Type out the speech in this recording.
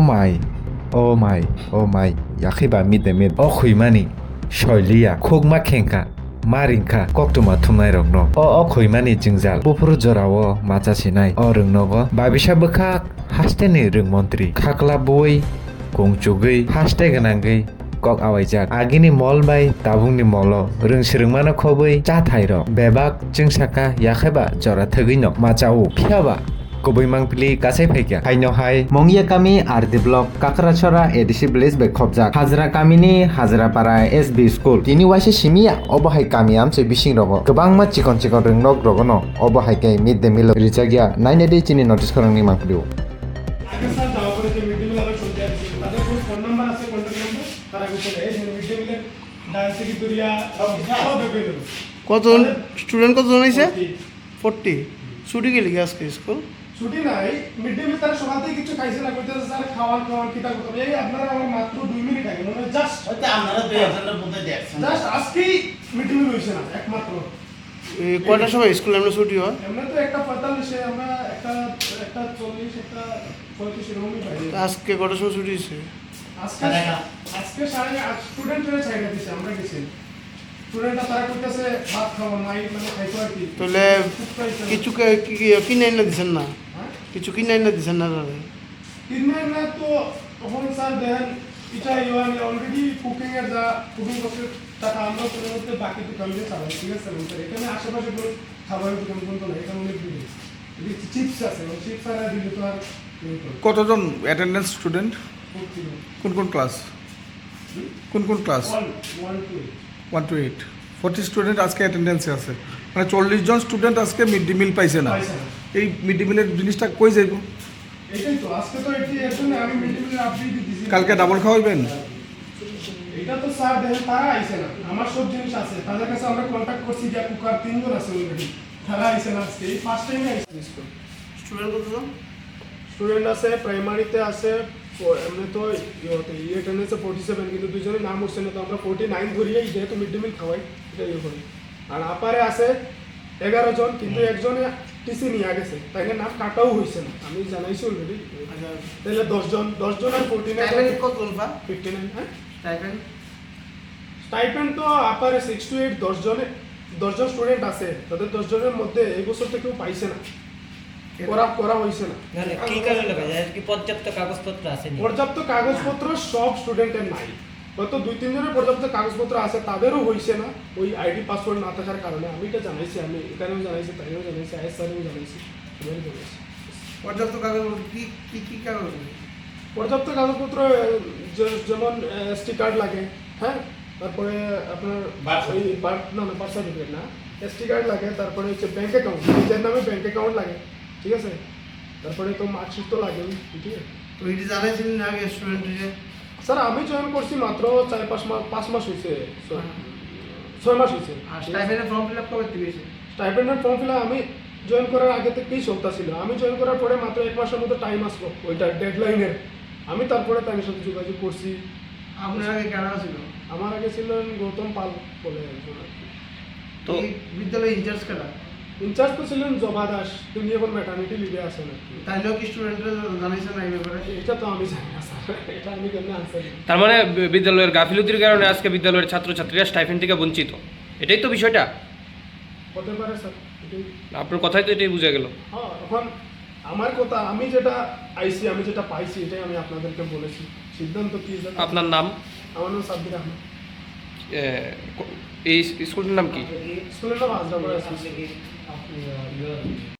মাই ও মাই ইয়াখিবা মিদেমিদ ও খুইমানি শৈলিয়া খুগমা খেংকা মারিংখা কক্টুমা থুমনাই রং no ও খুইমানি জিংজাল পুপুর জরাও মাচাছিনাই ও রং নগো বাবিসা বখা হাস্টেনি রং মন্ত্রী খাকলা বই গংচুগৈ হাস্टे गोनांगै kok awaijak agini mol bai tabungni molo rungsirungmano khobui chathai ro bebak jungsaka yakheba jora thogui no machao phiaba kobui mangpili kasai phaikya haino hai mongya kami ardi block kakrachora edisi village be khobjak hajra kamini hajrapara sb school tini waise simia obohai kami amche bising rogo gobangma chikon chikon rungnog rogo no obohai kai mid day meal rijagya 9 day chini notice korangni mangpiliu কতজন student কতজন হয়েছে 40 ছুটি গেলি আজকে school ছুটি নাই mid day meal তারা সকালতেই কিছু খাইছে না কইতেছে স্যার খাওয়ান কিটা করতে এই আপনারা আমার মাত্র 2 মিনিট আগে মানে জাস্ট হয়তো আপনারা 2 ঘন্টার মধ্যে দেখছেন জাস্ট আজকেই মিড ডে মিল হইছে না একমাত্র কয়টার সময় স্কুল এমনি ছুটি হয় এমনি তো একটা 45 এ আমরা একটা 40 একটা 35 এরকমই পাই আজকে কয়টার সময় ছুটি হয়েছে আজকে স্টুডেন্টরা চাইনা দিছে আমরা গেছি স্টুডেন্টরা তারা কইতাছে ভাত খাওয়া নাই মানে খাইতো আর কি তাহলে কিছু কিনে এনে দিছেন না কিছু কিনে এনে দিছেন না দাদা কিনে না তো তখন স্যার দেন এটা ইওয়ান অলরেডি কুকিং এর যা কুকিং করতে টাকা আমরা তোর মধ্যে বাকি তো কামে চালাই ঠিক আছে স্যার এখানে আশেপাশে কোনো খাবারের দোকান কোনটা নাই এটা অনেক দূরে চিপস আছে চিপস আর দিলে তো আর কতজন অ্যাটেন্ডেন্স স্টুডেন্ট কোন ক্লাস ক্লাস 1 to 8 40 স্টুডেন্ট আজকে অ্যাটেন্ডেন্সে আছে মানে 40 জন স্টুডেন্ট আজকে মিড ডে মিল পাইছে না এই মিড ডে মিলের জিনিসটা কই যাইব এটাই তো আজকে তো এর জন্য আমি মিড ডে মিলের আপডেট দিছি কালকে ডাবল খাওয়াইবেন এটা তো স্যার দেখেন তারা আইছে না আমার সব জিনিস আছে তাদের কাছে আমরা কন্টাক্ট করছি যে কুকার 3 জন আছে অলরেডি তারা আইছে না আজকে এই ফার্স্ট টাইম আইছে স্টুডেন্ট কতজন স্টুডেন্ট আছে প্রাইমারিতে আছে এমনি তো অ্যাটেন্ডেন্সে 47 কিন্তু দুজনের নাম উঠছে না তো আমরা 49 ধরিয়েই যেহেতু মিড ডে মিল খাওয়াই এটা ইয়ে করি আর আপারে আছে 11 জন কিন্তু একজনে টিসি নিয়ে গেছে তাই নাম কাটাও হয়েছে না আমি জানাইছি অলরেডি তাহলে 10 জন আর 49 কতজন পা 59 হ্যাঁ স্টাইপেন্ড তো আপারে 6 to 8 10 জন স্টুডেন্ট আছে তাদের 10 জনের মধ্যে এই বছর তো কেউ পাইছে না করা হইছে না কি কারণে ভাই কি পর্যাপ্ত কাগজপত্র আছে নি পর্যাপ্ত কাগজপত্র সব স্টুডেন্টের নাই হয়তো 2-3 জনের পর্যাপ্ত কাগজপত্র আছে তাদেরও হইছে না ওই আইডি পাসওয়ার্ড না থাকার কারণে আমি এটা জানাইছি আমি এখানেও জানাইছি তাইও জানাইছি আইএস স্যারেও জানাইছি সবাই জানাইছি পর্যাপ্ত কাগজ কি কাগজ পর্যাপ্ত কাগজপত্র যেমন এসটি কার্ড লাগে হ্যাঁ তারপরে আপনার ওই বার্থ সার্টিফিকেট না এসটি কার্ড লাগে তারপরে হচ্ছে ব্যাংক অ্যাকাউন্ট নিজের নামে ব্যাংক অ্যাকাউন্ট লাগে ঠিক আছে তারপরে তো মার্কশিট তো লাগেই ঠিক আছে তো এটি জানাইছিলেন না আগে স্টুডেন্টকে স্যার আমি জয়েন করছি মাত্র 5 মাস হয়েছে 6 মাস হয়েছে আর স্টাইপেন্ডের ফর্ম ফিল আপ কবে দিয়েছে স্টাইপেন্ডের ফর্ম ফিল আমি জয়েন করার আগে থেকেই চলতা ছিল আমি জয়েন করার পরে মাত্র 1 মাসের মতো টাইম আসলো ওইটা ডেডলাইনের আমি তারপরে তাদের সাথে যোগাযোগ করছি আপনার আগে কেনা ছিল আমার আগে ছিলেন গৌতম পাল বলে একজন তো বিদ্যালয়ের ইনচার্জ কেনা ইনচার্জ তো ছিলেন জবা দাস তিনি এখন ম্যাটার্নিটি লিভে আছেন তাইলেও কি স্টুডেন্টরা জানাইছে না এই ব্যাপারে এটা তো আমি জানি না স্যার এটা আমি কেন আনসার তার মানে বিদ্যালয়ের গাফিলতির কারণে আজকে বিদ্যালয়ের ছাত্রছাত্রীরা স্টাইপেন্ড থেকে বঞ্চিত এটাই তো বিষয়টা হতে পারে স্যার আপনার কথাই তো এটাই বোঝা গেল হ্যাঁ এখন আমার কথা আমি যেটা আমি যেটা পাইছি এটাই আমি আপনাদেরকে বলেছি সিদ্ধান্ত কি আপনার নাম আমার নাম সাব্বির আহমেদ এই স্কুলটার নাম কি স্কুলের নাম আজরাপাড়া